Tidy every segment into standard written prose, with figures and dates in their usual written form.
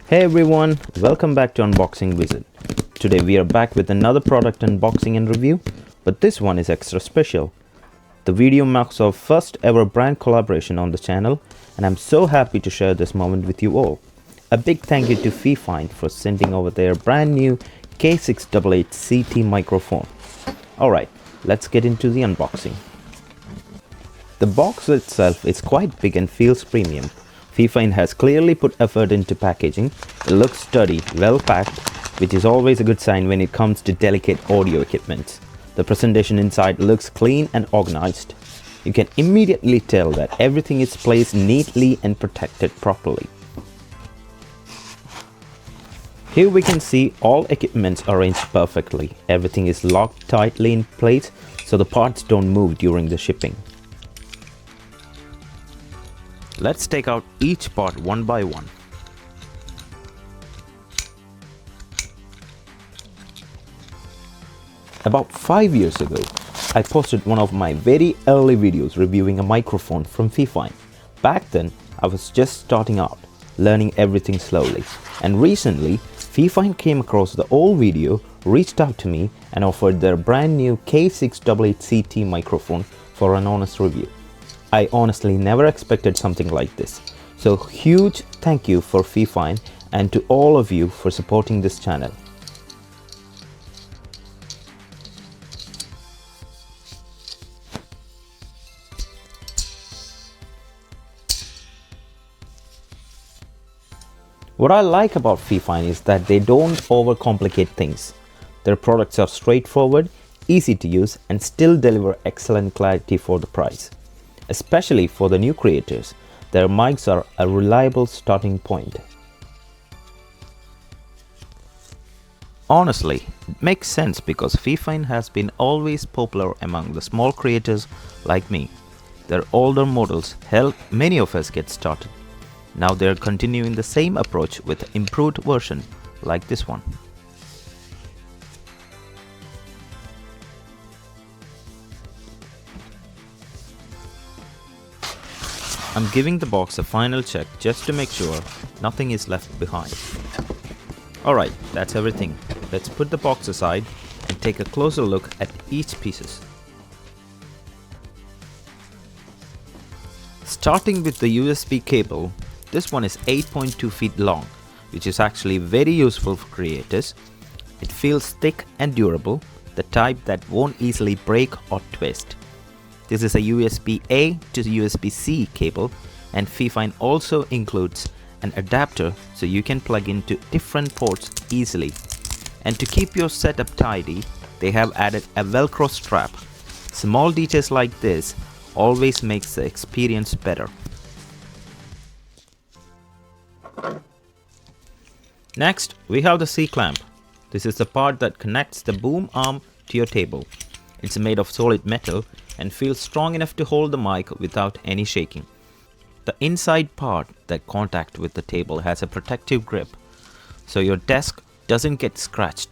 Hey everyone, welcome back to Unboxing Visit. Today we are back with another product unboxing and review, but this one is extra special. The video marks our first ever brand collaboration on the channel, and I'm so happy to share this moment with you all. A big thank you to FIFINE for sending over their brand new K688CT microphone. Alright, let's get into the unboxing. The box itself is quite big and feels premium. FIFINE has clearly put effort into packaging. It looks sturdy, well packed, which is always a good sign when it comes to delicate audio equipment. The presentation inside looks clean and organized. You can immediately tell that everything is placed neatly and protected properly. Here we can see all equipment arranged perfectly. Everything is locked tightly in place so the parts don't move during the shipping. Let's take out each part one by one. About 5 years ago, I posted one of my very early videos reviewing a microphone from FIFINE. Back then, I was just starting out, learning everything slowly. And recently, FIFINE came across the old video, reached out to me and offered their brand new K688CT microphone for an honest review. I honestly never expected something like this. So huge thank you for FIFINE and to all of you for supporting this channel. What I like about FIFINE is that they don't overcomplicate things. Their products are straightforward, easy to use, and still deliver excellent clarity for the price. Especially for the new creators, their mics are a reliable starting point. Honestly, it makes sense because FIFINE has been always popular among the small creators like me. Their older models help many of us get started. Now they're continuing the same approach with improved version like this one. I'm giving the box a final check just to make sure nothing is left behind. Alright, that's everything. Let's put the box aside and take a closer look at each pieces. Starting with the USB cable, this one is 8.2 feet long, which is actually very useful for creators. It feels thick and durable, the type that won't easily break or twist. This is a USB-A to USB-C cable, and FIFINE also includes an adapter so you can plug into different ports easily. And to keep your setup tidy, they have added a Velcro strap. Small details like this always makes the experience better. Next, we have the C-clamp. This is the part that connects the boom arm to your table. It's made of solid metal and feels strong enough to hold the mic without any shaking. The inside part that contacts with the table has a protective grip, so your desk doesn't get scratched.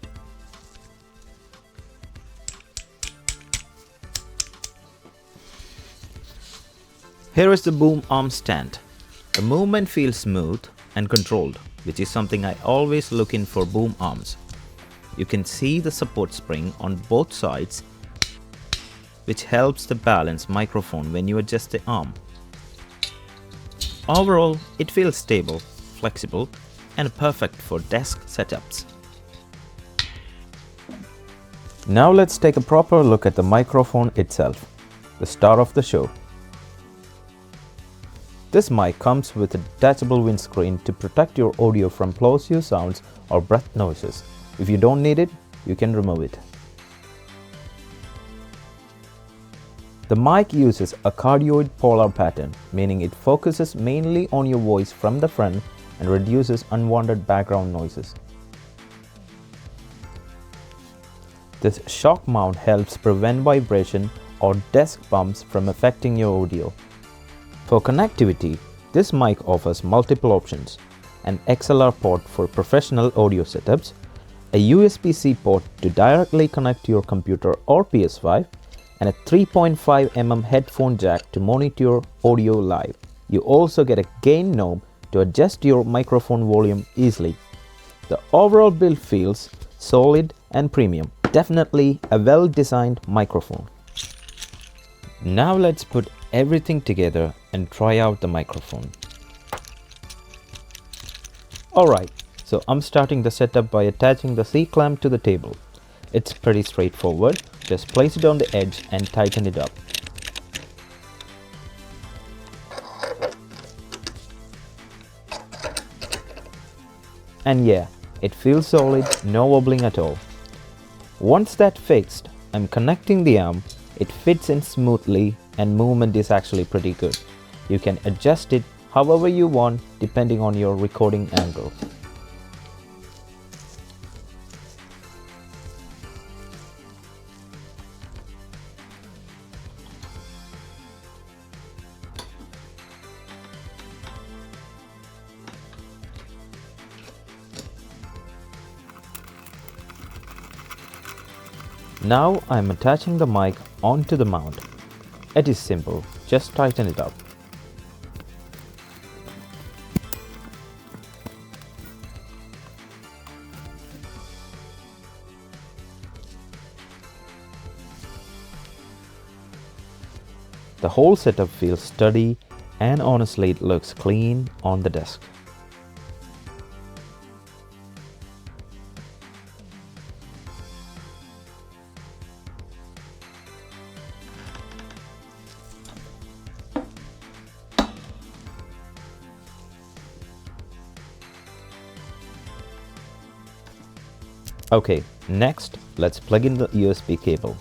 Here is the boom arm stand. The movement feels smooth and controlled, which is something I always look in for boom arms. You can see the support spring on both sides, which helps the balance microphone when you adjust the arm. Overall, it feels stable, flexible, and perfect for desk setups. Now let's take a proper look at the microphone itself, the star of the show. This mic comes with a detachable windscreen to protect your audio from plosive sounds or breath noises. If you don't need it, you can remove it. The mic uses a cardioid polar pattern, meaning it focuses mainly on your voice from the front and reduces unwanted background noises. This shock mount helps prevent vibration or desk bumps from affecting your audio. For connectivity, this mic offers multiple options: an XLR port for professional audio setups, a USB-C port to directly connect to your computer or PS5, and a 3.5mm headphone jack to monitor audio live. You also get a gain knob to adjust your microphone volume easily. The overall build feels solid and premium. Definitely a well-designed microphone. Now let's put everything together and try out the microphone. Alright, so I'm starting the setup by attaching the C-clamp to the table. It's pretty straightforward. Just place it on the edge and tighten it up. And yeah, it feels solid, no wobbling at all. Once that's fixed, I'm connecting the arm. It fits in smoothly and movement is actually pretty good. You can adjust it however you want depending on your recording angle. Now I'm attaching the mic onto the mount. It is simple, just tighten it up. The whole setup feels sturdy and honestly it looks clean on the desk. Okay, next let's plug in the USB cable.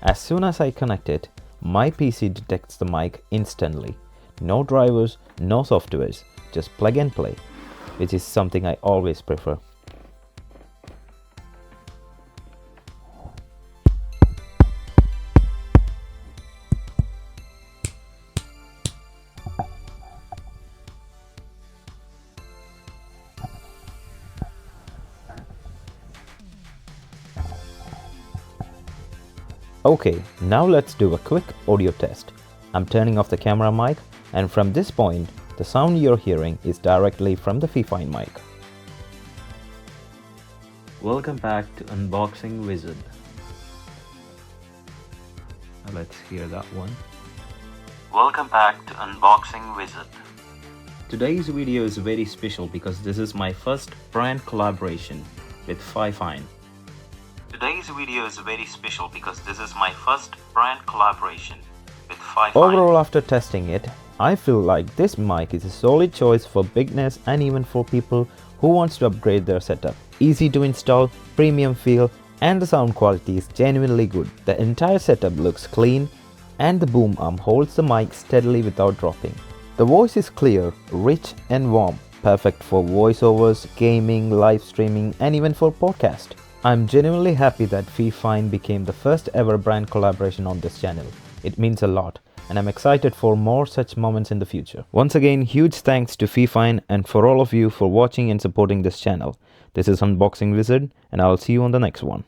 As soon as I connect it, my PC detects the mic instantly. No drivers, no softwares, just plug and play, which is something I always prefer. Okay, now let's do a quick audio test. I'm turning off the camera mic, and from this point, the sound you're hearing is directly from the FIFINE mic. Welcome back to Unboxing Wizard. Now let's hear that one. Welcome back to Unboxing Wizard. Today's video is very special because this is my first brand collaboration with FIFINE. Today's video is very special because this is my first brand collaboration with FIFINE. Overall, after testing it, I feel like this mic is a solid choice for beginners and even for people who wants to upgrade their setup. Easy to install, premium feel, and the sound quality is genuinely good. The entire setup looks clean and the boom arm holds the mic steadily without dropping. The voice is clear, rich and warm, perfect for voiceovers, gaming, live streaming, and even for podcast. I'm genuinely happy that FIFINE became the first ever brand collaboration on this channel. It means a lot, and I'm excited for more such moments in the future. Once again, huge thanks to FIFINE and for all of you for watching and supporting this channel. This is Unboxing Wizard, and I'll see you on the next one.